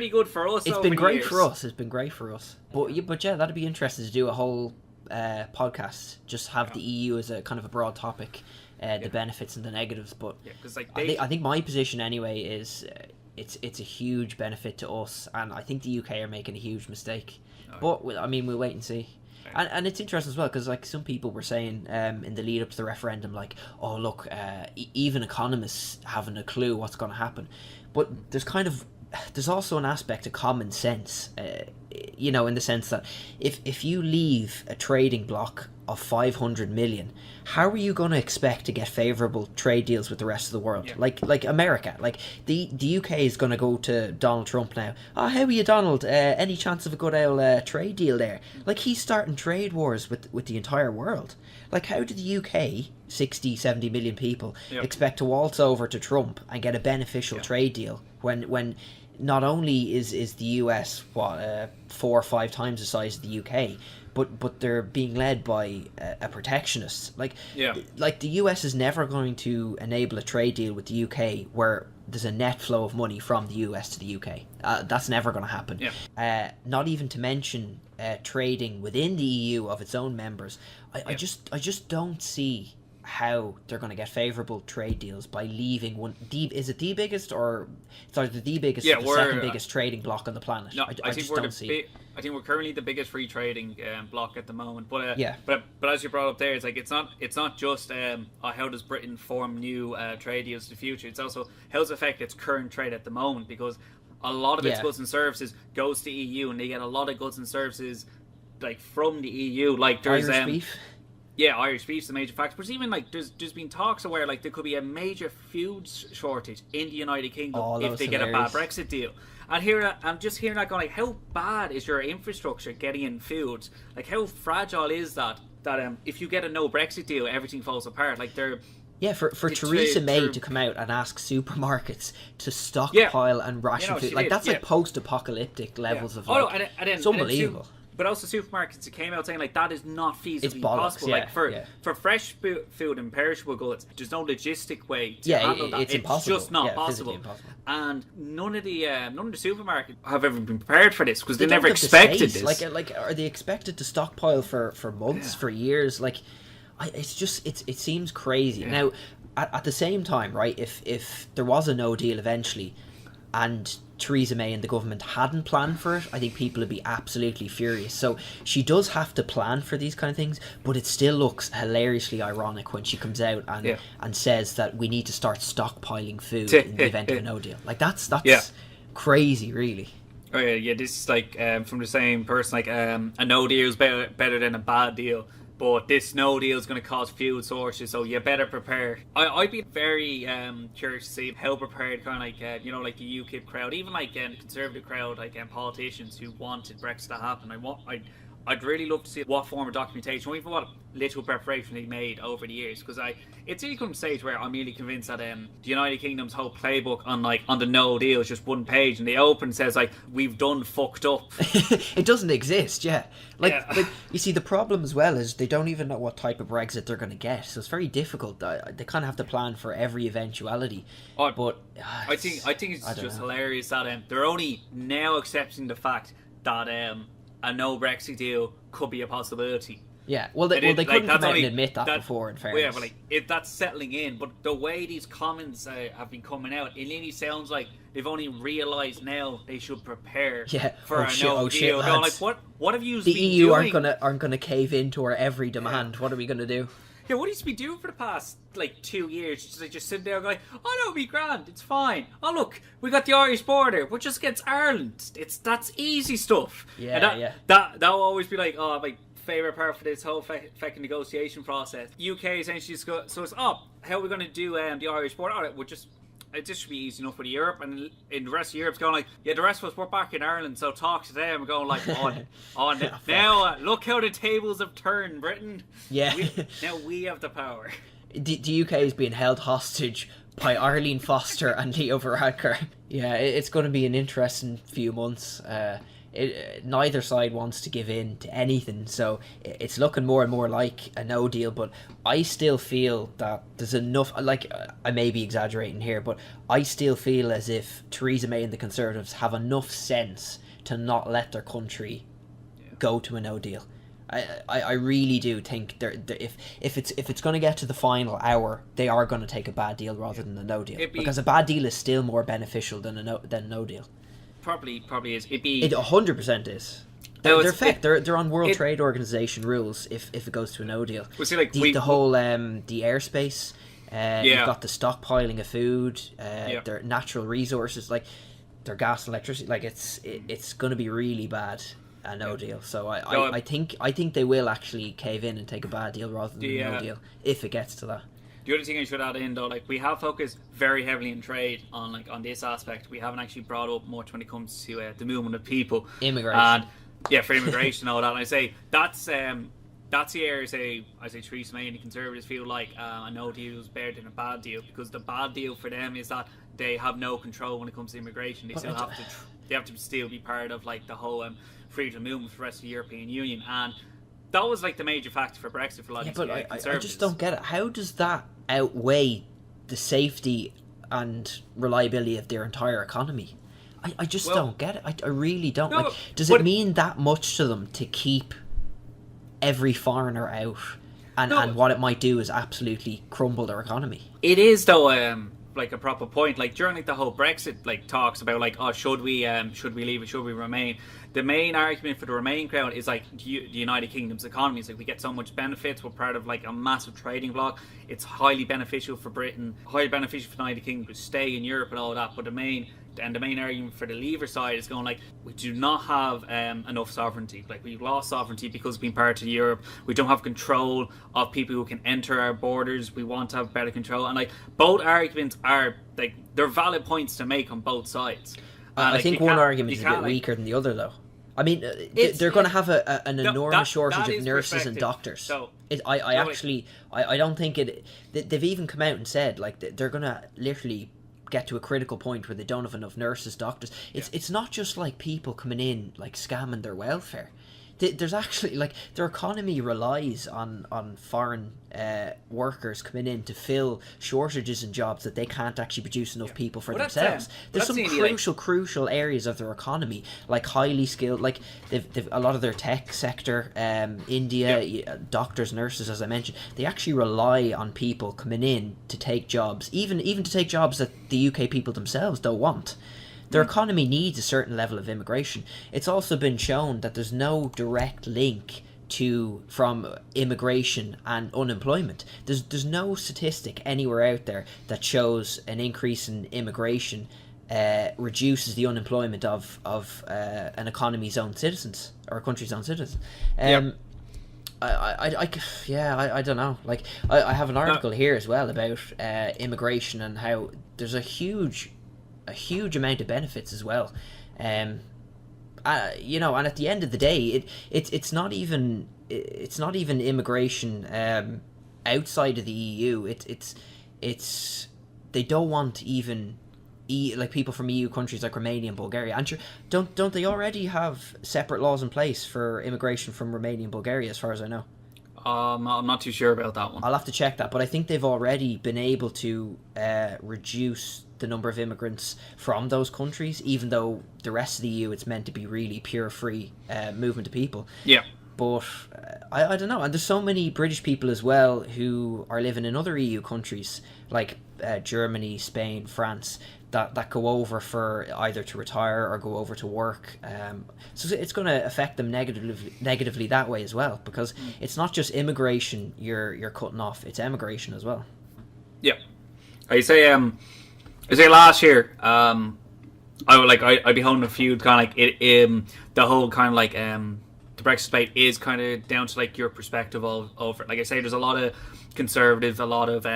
good for us. It's been great for us. It's been great for us. But yeah, that'd be interesting to do a whole podcast. Just have the EU as a kind of a broad topic, the benefits and the negatives. But I think my position anyway is it's a huge benefit to us, and I think the UK are making a huge mistake. But I mean, we'll wait and see. And it's interesting as well, because like some people were saying in the lead up to the referendum, like, oh look, even economists haven't a clue what's going to happen. But there's also an aspect of common sense, in the sense that if you leave a trading bloc of 500 million, how are you going to expect to get favourable trade deals with the rest of the world? Yeah. Like America, like the UK is going to go to Donald Trump now. Oh, how are you, Donald? Any chance of a good old trade deal there? Like, he's starting trade wars with the entire world. Like, how do the UK, 60, 70 million people, expect to waltz over to Trump and get a beneficial trade deal when not only is the US 4 or 5 times the size of the UK, but they're being led by a protectionist. Like the US is never going to enable a trade deal with the UK where there's a net flow of money from the US to the UK. That's never going to happen. Not even to mention trading within the EU of its own members. I just don't see how they're going to get favourable trade deals by leaving one. Is it the biggest, or sorry, the biggest, or the second biggest trading bloc on the planet? No, I think I think we're currently the biggest free trading bloc at the moment. But but as you brought up there, it's like it's not just how does Britain form new trade deals in the future. It's also how does it affect its current trade at the moment, because a lot of its goods and services goes to EU, and they get a lot of goods and services like from the EU. Like there's Irish beef. Yeah, Irish beef's the major factor. But even like there's been talks of where like there could be a major food shortage in the United Kingdom if they get a bad Brexit deal. And I'm just hearing that going like, how bad is your infrastructure getting in food? Like, how fragile is that if you get a no Brexit deal, everything falls apart? Like they're for Theresa May to come out and ask supermarkets to stockpile and ration food, like that's like post-apocalyptic levels of like, it's unbelievable. But also supermarkets that came out saying like that is not feasibly possible. Like for fresh food and perishable goods, there's no logistic way to handle that. It's impossible. Just not possible. Impossible. And none of the supermarkets have ever been prepared for this, because they never expected this. Like are they expected to stockpile for months, for years? Like, it seems crazy. Now, at the same time, right? If there was a no deal eventually, and Theresa May and the government hadn't planned for it, I think people would be absolutely furious. So she does have to plan for these kind of things, but it still looks hilariously ironic when she comes out and says that we need to start stockpiling food in the event of a no deal. Like that's crazy, really. Oh yeah, this is like from the same person. Like a no deal is better than a bad deal, but this no deal is going to cause food shortages, so you better prepare. I'd be very curious to see how prepared kind of like like the UKIP crowd, even like the Conservative crowd, like politicians who wanted Brexit to happen. I'd really love to see what form of documentation, or even what little preparation they made over the years, because it's really come to a stage where I'm really convinced that the United Kingdom's whole playbook on the no deal is just one page, and they open says like we've done fucked up. It doesn't exist, Like you see, the problem as well is they don't even know what type of Brexit they're going to get, so it's very difficult. They kind of have to plan for every eventuality. But I think it's just hilarious that they're only now accepting the fact that a no Brexit deal could be a possibility. Yeah, well, they couldn't come out and admit that before, in fairness. Yeah, but if that's settling in, but the way these comments have been coming out, it really sounds like they've only realised now they should prepare for a no deal. They're like, what have you been doing? The EU aren't gonna cave into our every demand. What are we gonna do? Yeah, what have you been doing for the past 2 years? Just sit there going, oh no, it'll be grand, it's fine. Oh look, we got the Irish border, we're just against Ireland. That's easy stuff. Yeah, That will always be like, oh, my favourite part for this whole fucking negotiation process. UK essentially so it's how are we going to do the Irish border? All right, this should be easy enough with Europe, and in the rest of Europe's going like, yeah, the rest of us, we're back in Ireland, so talk to them. We're going like, now look how the tables have turned, Britain. Yeah. Now we have the power. The UK is being held hostage by Arlene Foster and Leo Varadkar. Yeah, it's going to be an interesting few months. Neither side wants to give in to anything, so it's looking more and more like a no deal, but I still feel that there's enough, I may be exaggerating here, but I still feel as if Theresa May and the Conservatives have enough sense to not let their country go to a no deal. I really do think if it's going to get to the final hour, they are going to take a bad deal rather than a no deal, because a bad deal is still more beneficial than no deal. Probably is. It 100% is. They're on World Trade Organization rules if it goes to a no deal. Well, see, like the airspace. You've got the stockpiling of food. Their natural resources, like their gas and electricity. Like it's going to be really bad. A no deal. So I think they will actually cave in and take a bad deal rather than a no deal if it gets to that. The other thing I should add in though, we have focused very heavily in trade on this aspect. We haven't actually brought up much when it comes to the movement of people, immigration, and for immigration and all that. And I say that's the area I say Theresa May and the Conservatives feel like a no deal is better than a bad deal, because the bad deal for them is that they have no control when it comes to immigration. They still have to still be part of the whole freedom movement for the rest of the European Union, and that was the major factor for Brexit for a lot of these Conservatives. I just don't get it. How does that outweigh the safety and reliability of their entire economy? I just don't get it. I really don't. No, does it mean that much to them to keep every foreigner out? And what it might do is absolutely crumble their economy. It is, though, a proper point. During the whole Brexit talks about should we leave or should we remain? The main argument for the Remain crowd is the United Kingdom's economy. It's we get so much benefits. We're part of a massive trading bloc. It's highly beneficial for Britain, highly beneficial for the United Kingdom to stay in Europe and all that. But the main argument for the Leaver side is going we do not have enough sovereignty. We've lost sovereignty because of being part of Europe. We don't have control of people who can enter our borders. We want to have better control. And both arguments are they're valid points to make on both sides. I think one argument is a bit weaker than the other, though. I mean, they're going to have an enormous shortage of nurses and doctors. So, I don't think it. They've even come out and said they're going to literally get to a critical point where they don't have enough nurses, doctors. It's not just people coming in scamming their welfare. There's actually their economy relies on foreign workers coming in to fill shortages in jobs that they can't actually produce enough people for themselves. There's some crucial areas of their economy, highly skilled, they've a lot of their tech sector, India, doctors, nurses, as I mentioned, they actually rely on people coming in to take jobs, even to take jobs that the UK people themselves don't want. Their economy needs a certain level of immigration. It's also been shown that there's no direct link from immigration and unemployment. There's no statistic anywhere out there that shows an increase in immigration reduces the unemployment of an economy's own citizens or a country's own citizens. I don't know. Like I have an article here as well about immigration and how there's a huge amount of benefits as well. And at the end of the day, it's not even immigration outside of the EU. It's they don't want even like people from EU countries like Romania and Bulgaria. And don't they already have separate laws in place for immigration from Romania and Bulgaria, as far as I know? I'm not too sure about that one. I'll have to check that, but I think they've already been able to reduce the number of immigrants from those countries, even though the rest of the EU, it's meant to be really pure free movement of people. Yeah. But I don't know. And there's so many British people as well who are living in other EU countries, like Germany, Spain, France, that go over for either to retire or go over to work. So it's going to affect them negatively that way as well, because it's not just immigration you're cutting off, it's emigration as well. Yeah. I say last year, I'd be holding a few kind of like the whole kind of like the Brexit debate is kind of down to like your perspective of it. Like I say, there's a lot of conservatives, a lot of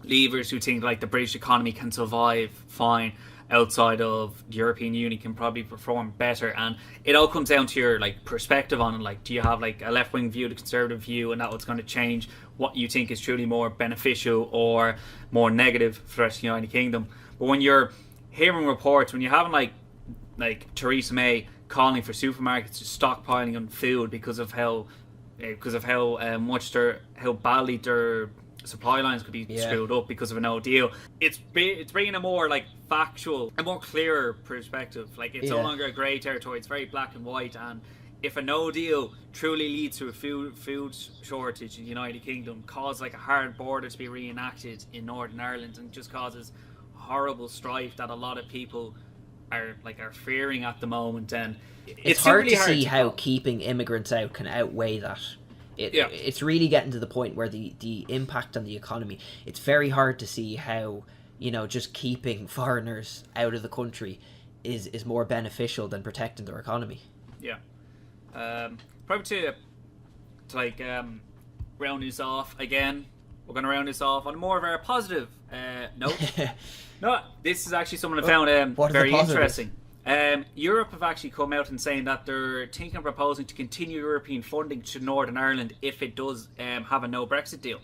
leavers who think like the British economy can survive fine outside of the European Union, can probably perform better, and it all comes down to your like perspective on it. Like, do you have like a left-wing view, the conservative view, and that what's going to change what you think is truly more beneficial or more negative for the United Kingdom? But when you're hearing reports, when you're having like Theresa May calling for supermarkets to stockpiling on food because of how badly their supply lines could be screwed up because of a no deal. It's bringing a more like factual, a more clearer perspective. Like it's no longer a grey territory. It's very black and white. And if a no deal truly leads to a food shortage in the United Kingdom, cause like a hard border to be reenacted in Northern Ireland, and just causes horrible strife that a lot of people are fearing at the moment, and it's hard really to see how keeping immigrants out can outweigh that. It's really getting to the point where the impact on the economy, it's very hard to see how just keeping foreigners out of the country is more beneficial than protecting their economy. Probably to round this off again, we're going to round this off on more of a positive note. No, this is actually something I found very interesting. Europe have actually come out and saying that they're thinking of proposing to continue European funding to Northern Ireland if it does have a no Brexit deal.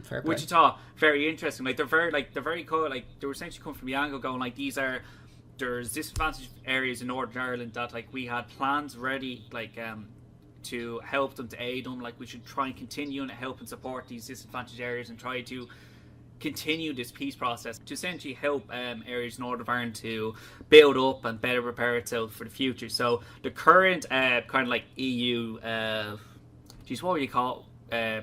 Fair play. Which I thought very interesting. Like they're very cool. Like they were essentially coming from the angle going like there's disadvantaged areas in Northern Ireland that like we had plans ready to help them, to aid them. Like we should try and continue and help and support these disadvantaged areas and try to continue this peace process to essentially help areas north of Ireland to build up and better prepare itself for the future. So the current kind of like EU what would you call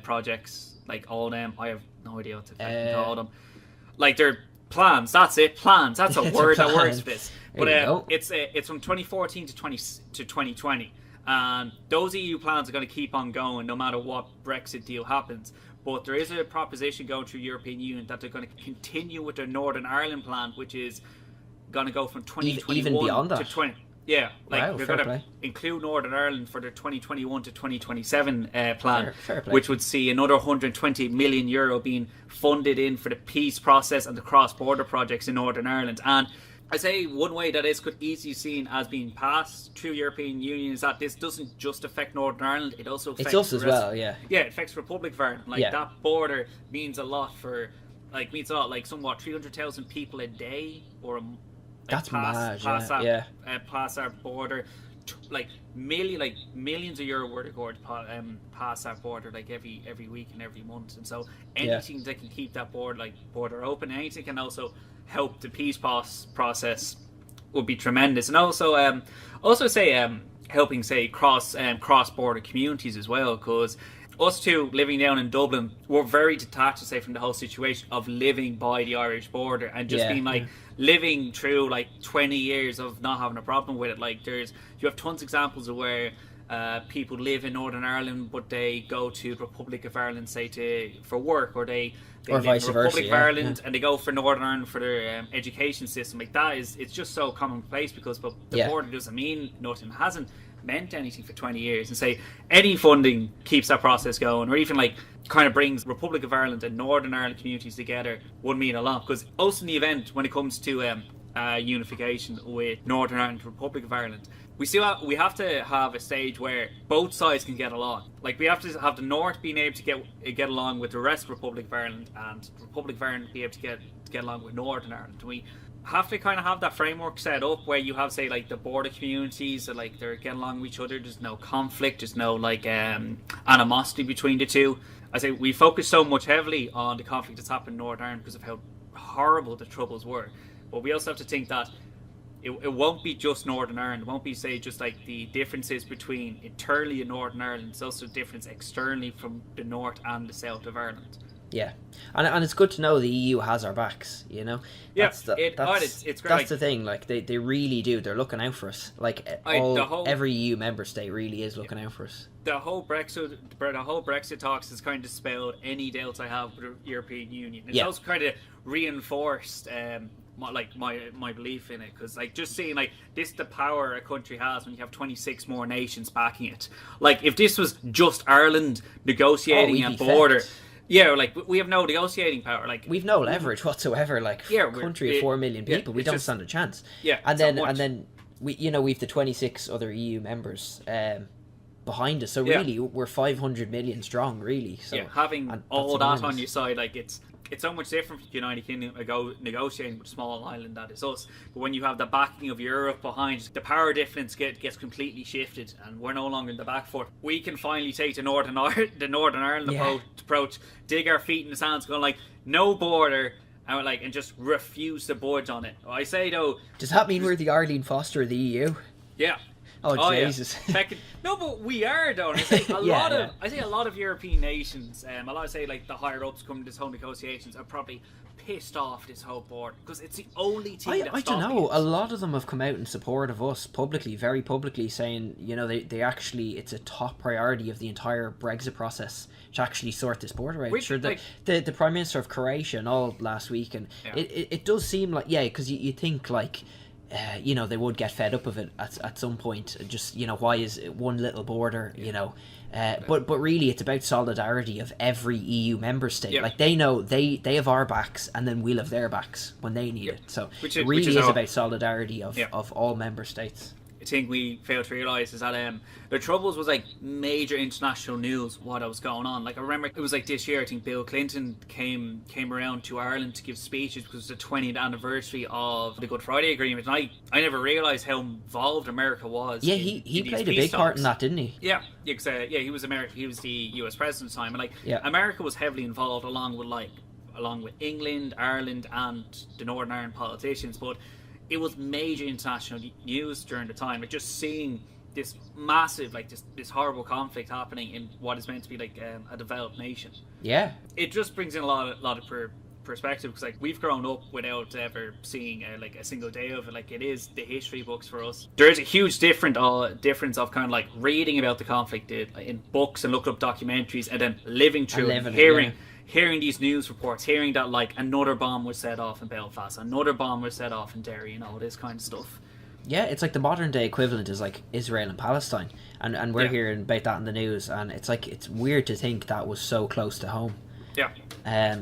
projects, like all them, I have no idea what to call them, like they're plans, that's a word that works for this, but it's from 2014 to 2020, and those EU plans are going to keep on going no matter what Brexit deal happens. But there is a proposition going through the European Union that they're going to continue with their Northern Ireland plan, which is going to go from 2021 even beyond that. to 20. Yeah, like wow, they're going to include Northern Ireland for their 2021 to 2027 plan, fair play. Which would see another 120 million euro being funded in for the peace process and the cross-border projects in Northern Ireland. And I say one way that this could easily be seen as being passed through European Union is that this doesn't just affect Northern Ireland, it also affects us as well. Yeah, it affects Republic of Ireland. Like that border means a lot like somewhat 300,000 people a day, or that's mad. Pass our border, like millions of euro worth of gold pass that border like every week and every month. And so anything that can keep that border open, anything can also help the peace process would be tremendous. And also helping cross border communities as well, because us two living down in Dublin, we're very detached, to say, from the whole situation of living by the Irish border and just being like living through like 20 years of not having a problem with it. Like you have tons of examples of where people live in Northern Ireland, but they go to the Republic of Ireland, say for work, or they live vice in the Republic versa, of Ireland and they go for Northern Ireland for their education system. Like it's just so commonplace because the border doesn't mean nothing, hasn't meant anything for 20 years, and say any funding keeps that process going, or even like kind of brings Republic of Ireland and Northern Ireland communities together, would mean a lot. Because also in the event when it comes to unification with Northern Ireland and Republic of Ireland, we have to have a stage where both sides can get along. Like we have to have the North being able to get along with the rest of Republic of Ireland, and Republic of Ireland be able to get along with Northern Ireland. And we have to kind of have that framework set up where you have, say, like the border communities that like they're getting along with each other. There's no conflict. There's no like animosity between the two. I say we focus so much heavily on the conflict that's happened in Northern Ireland because of how horrible the Troubles were. But we also have to think that it won't be just Northern Ireland. It won't be, say, just like the differences between internally in Northern Ireland. It's also a difference externally from the north and the south of Ireland. Yeah, and it's good to know the EU has our backs, you know? Yeah, it's great. That's Like, the thing, like, they really do. They're looking out for us. Like, every EU member state really is looking out for us. The whole Brexit talks has kind of dispelled any doubts I have with the European Union. It's also kind of reinforced my belief in it, because like just seeing like this, the power a country has when you have 26 more nations backing it. Like if this was just Ireland negotiating a border... Yeah, like we have no negotiating power. Like we've no leverage whatsoever. Like a country of 4 million people, we don't stand a chance. Yeah, and then we've the 26 other EU members behind us. So really, we're 500 million strong. Really. So having all that on your side, like it's so much different from the United Kingdom negotiating with a small island that is us. But when you have the backing of Europe behind, the power difference gets completely shifted, and we're no longer in the back foot. We can finally take the Northern Ireland approach, dig our feet in the sands, going like no border, and just refuse to budge on it. I say though, does that mean we're the Arlene Foster of the EU? Yeah. Oh Jesus! Yeah. No, but we are though. I say a lot of European nations, say like the higher ups coming to this whole negotiations are probably pissed off this whole board because it's the only thing. I don't know. A lot of them have come out in support of us publicly, very publicly, saying they actually it's a top priority of the entire Brexit process to actually sort this border out. Sure, the Prime Minister of Croatia and all last week, and it does seem like because you think like. They would get fed up of it at some point. Just why is it one little border? But really, it's about solidarity of every EU member state. Yeah. Like they know they have our backs, and then we'll have their backs when they need it. So it really is about solidarity of all member states. I think we failed to realise is that the Troubles was like major international news what was going on. Like I remember it was like this year, I think Bill Clinton came around to Ireland to give speeches because it was the 20th anniversary of the Good Friday Agreement, and I never realised how involved America was. Yeah, he played a big part in that, didn't he? Yeah, because he was the US president at the time, and America was heavily involved along with England, Ireland, and the Northern Ireland politicians, but it was major international news during the time. Like just seeing this massive, like this horrible conflict happening in what is meant to be like a developed nation. Yeah, it just brings in a lot of perspective, because like we've grown up without ever seeing like a single day of it. Like it is the history books for us. There is a huge difference of kind of like reading about the conflict in books and looking up documentaries, and then living through it, hearing these news reports, hearing that like another bomb was set off in Belfast, another bomb was set off in Derry, this kind of stuff. Yeah, it's like the modern day equivalent is like Israel and Palestine, and we're hearing about that in the news, and it's like it's weird to think that was so close to home. Yeah.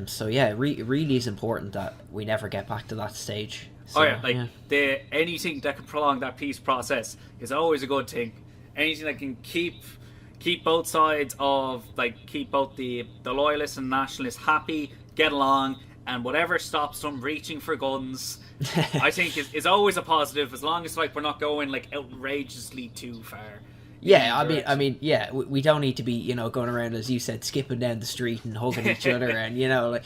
So yeah, it really is important that we never get back to that stage. So, anything that can prolong that peace process is always a good thing. Anything that can keep both sides keep both the loyalists and nationalists happy, get along, and whatever stops them reaching for guns, I think is always a positive, as long as like we're not going like outrageously too far. Yeah, I mean, we don't need to be, going around, as you said, skipping down the street and hugging each other, and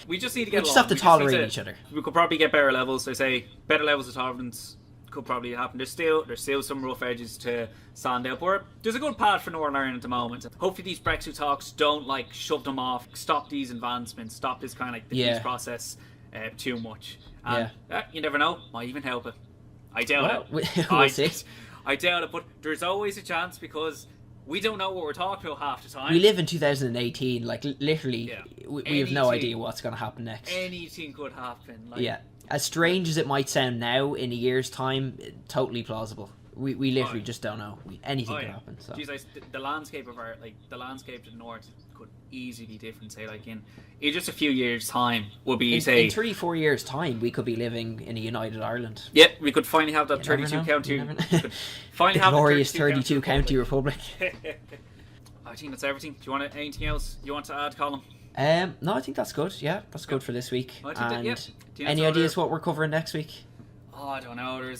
we just need to get along. We just have to tolerate each other. We could probably get better levels. They say better levels of tolerance, could probably happen. There's still some rough edges to sand out, but there's a good path for Northern Ireland at the moment. Hopefully these Brexit talks don't like shove them off, stop these advancements, stop this kind of like the peace process too much. And you never know, might even help it. I doubt it. We'll see. I doubt it, but there's always a chance because we don't know what we're talking about half the time. We live in 2018, like literally, we have no idea what's going to happen next. Anything could happen. Like, as strange as it might sound now, in a year's time, totally plausible. We literally just don't know. Anything could happen. So. Jeez, the landscape of the landscape to the north could easily be different. Say, like in just a few years' time, would be in 3-4 years' time, we could be living in a united Ireland. Yeah, we could finally have that 32 county. Finally the have glorious 32 county republic. I think that's everything. Do you want anything else you want to add, Colm? No, I think that's good. Yeah, that's good for this week. And any ideas what we're covering next week? Oh, I don't know.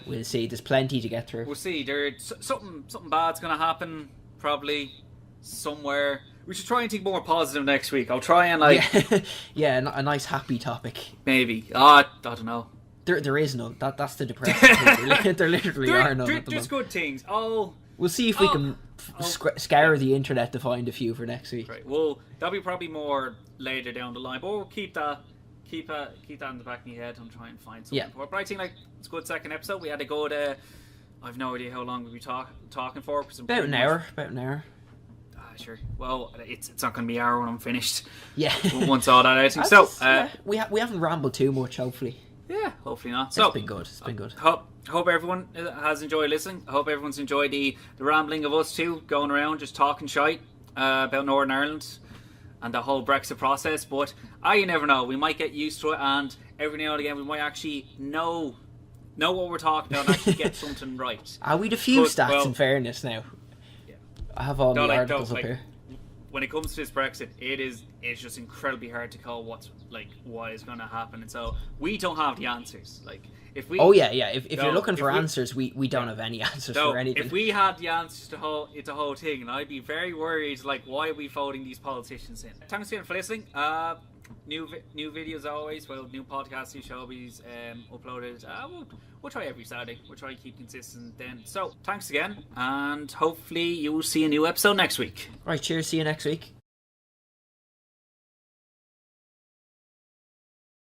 We'll see. There's plenty to get through. We'll see. There's something bad's gonna happen probably somewhere. We should try and think more positive next week. I'll try and a nice happy topic. Maybe. I don't know. There is none. That's the depressing thing. There literally are none. There's good things. We'll see if we can scour the internet to find a few for next week. Right. Well, that'll be probably more later down the line. But we'll keep that in the back of my head and try and find something. Yeah. But I think it's a good second episode. We had to go to. I've no idea how long we'll be talking for. About an hour. Sure. Well, it's not going to be an hour when I'm finished. Yeah. Once all that out. So we haven't rambled too much. Hopefully. Yeah. Hopefully not. It's been good. It's been good. Hope everyone has enjoyed listening. I hope everyone's enjoyed the rambling of us two going around just talking shite about Northern Ireland and the whole Brexit process. But you never know. We might get used to it, and every now and again we might actually know what we're talking about and actually get something right. We'd a few stats in fairness now. I have all the articles up here. When it comes to this Brexit, it's just incredibly hard to call what is going to happen, and so we don't have the answers. Like if we, if you're looking for answers, we don't have any answers for anything. If we had the answers to the whole thing, and I'd be very worried. Like, why are we voting these politicians in? Thanks again for listening. New videos always. Well, new podcasts shall be uploaded. We'll try every Saturday. We'll try to keep consistent then. So, thanks again, and hopefully you will see a new episode next week. Right, cheers. See you next week.